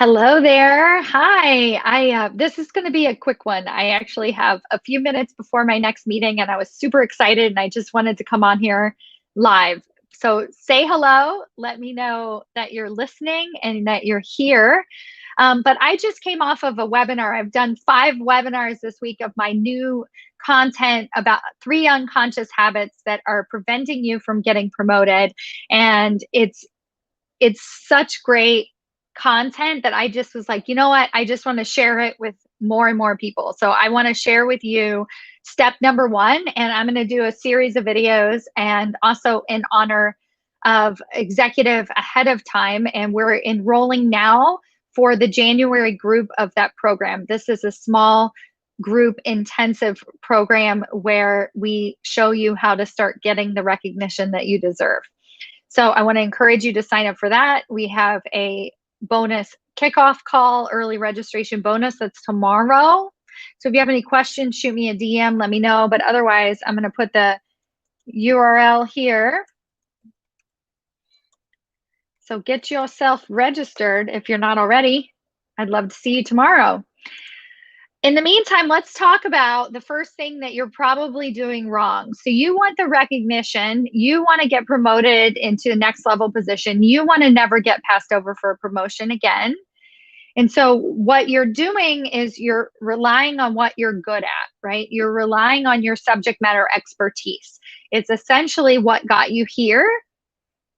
Hello there. Hi. I this is going to be a quick one. I actually have a few minutes before my next meeting and I was super excited and I just wanted to come on here live. So say hello, let me know that you're listening and that you're here. But I just came off of a webinar. I've done 5 webinars this week of my new content about 3 unconscious habits that are preventing you from getting promoted. And it's such great content that I just was like, you know what? I just want to share it with more and more people. So I want to share with you step number 1, and I'm going to do a series of videos and also in honor of executive ahead of time. And we're enrolling now for the January group of that program. This is a small group intensive program where we show you how to start getting the recognition that you deserve. So I want to encourage you to sign up for that. We have a bonus kickoff call, early registration bonus that's tomorrow. So if you have any questions, shoot me a DM, let me know. But otherwise, I'm going to put the URL here. So get yourself registered if you're not already. I'd love to see you tomorrow. In the meantime, let's talk about the first thing that you're probably doing wrong. So you want the recognition, you want to get promoted into the next level position, you want to never get passed over for a promotion again. And so what you're doing is you're relying on what you're good at, right? You're relying on your subject matter expertise. It's essentially what got you here,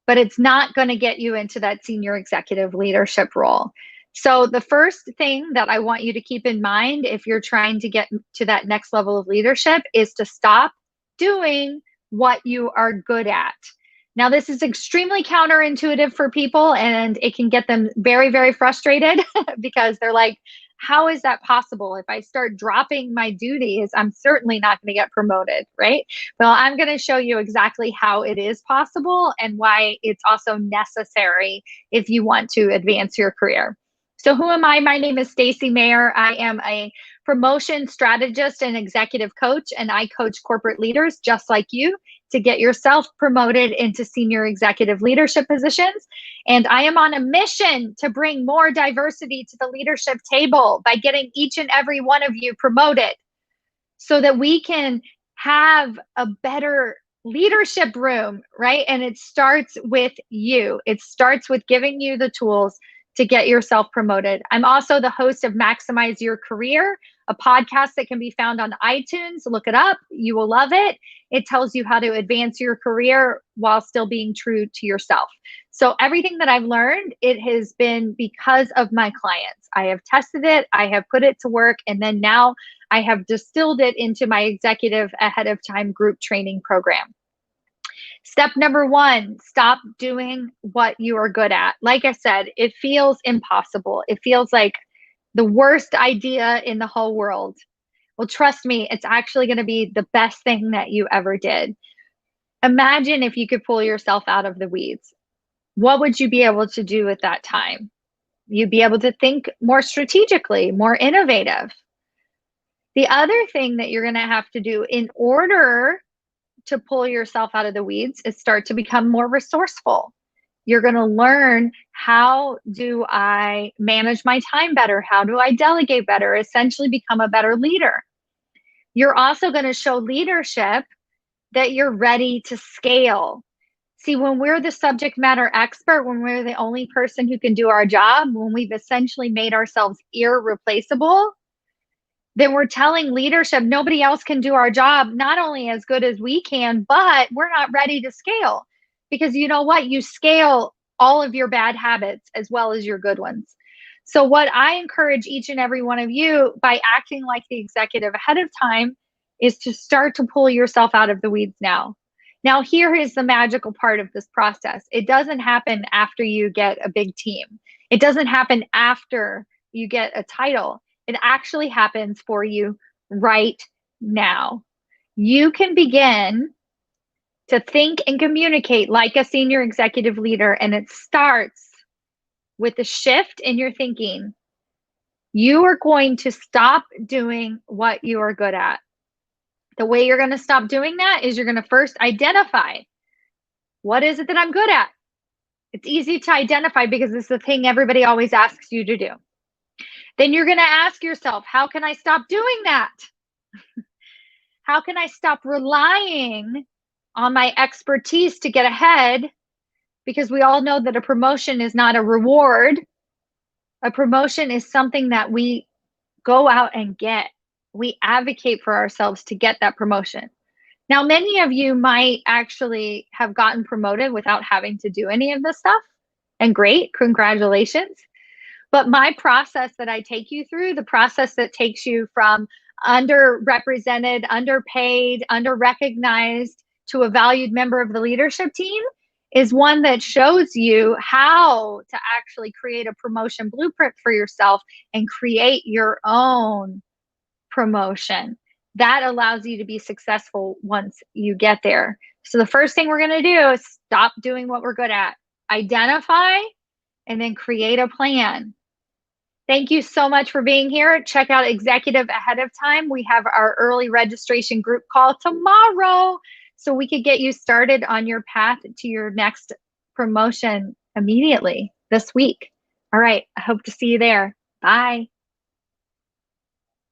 but it's not going to get you into that senior executive leadership role. So the first thing that I want you to keep in mind if you're trying to get to that next level of leadership is to stop doing what you are good at. Now, this is extremely counterintuitive for people and it can get them very, very frustrated because they're like, how is that possible? If I start dropping my duties, I'm certainly not going to get promoted, right? Well, I'm going to show you exactly how it is possible and why it's also necessary if you want to advance your career. So who am I? My name is Stacy Mayer. I am a promotion strategist and executive coach, and I coach corporate leaders just like you to get yourself promoted into senior executive leadership positions. And I am on a mission to bring more diversity to the leadership table by getting each and every one of you promoted so that we can have a better leadership room, right? And it starts with you. It starts with giving you the tools to get yourself promoted. I'm also the host of Maximize Your Career, a podcast that can be found on iTunes. Look it up. You will love it. It tells you how to advance your career while still being true to yourself. So everything that I've learned, it has been because of my clients. I have tested it, I have put it to work, and then now I have distilled it into my executive ahead of time group training program. Step number 1, stop doing what you are good at. Like I said, it feels impossible. It feels like the worst idea in the whole world. Well, trust me, it's actually going to be the best thing that you ever did. Imagine if you could pull yourself out of the weeds. What would you be able to do at that time? You'd be able to think more strategically, more innovative. The other thing that you're going to have to do in order to pull yourself out of the weeds is start to become more resourceful. You're going to learn, how do I manage my time better? How do I delegate better? Essentially become a better leader. You're also going to show leadership that you're ready to scale. See, when we're the subject matter expert, when we're the only person who can do our job, when we've essentially made ourselves irreplaceable, then we're telling leadership nobody else can do our job not only as good as we can, but we're not ready to scale. Because you know what? You scale all of your bad habits as well as your good ones. So what I encourage each and every one of you by acting like the executive ahead of time is to start to pull yourself out of the weeds now. Now, here is the magical part of this process. It doesn't happen after you get a big team. It doesn't happen after you get a title. It actually happens for you right now. You can begin to think and communicate like a senior executive leader, and it starts with a shift in your thinking. You are going to stop doing what you are good at. The way you're going to stop doing that is you're going to first identify, what is it that I'm good at? It's easy to identify because it's the thing everybody always asks you to do. Then you're going to ask yourself, how can I stop doing that? How can I stop relying on my expertise to get ahead? Because we all know that a promotion is not a reward. A promotion is something that we go out and get. We advocate for ourselves to get that promotion. Now, many of you might actually have gotten promoted without having to do any of this stuff. And great, congratulations. But my process that I take you through, the process that takes you from underrepresented, underpaid, underrecognized to a valued member of the leadership team, is one that shows you how to actually create a promotion blueprint for yourself and create your own promotion. That allows you to be successful once you get there. So the first thing we're going to do is stop doing what we're good at, identify, and then create a plan. Thank you so much for being here. Check out Executive Ahead of Time. We have our early registration group call tomorrow, so we could get you started on your path to your next promotion immediately this week. All right, I hope to see you there. Bye.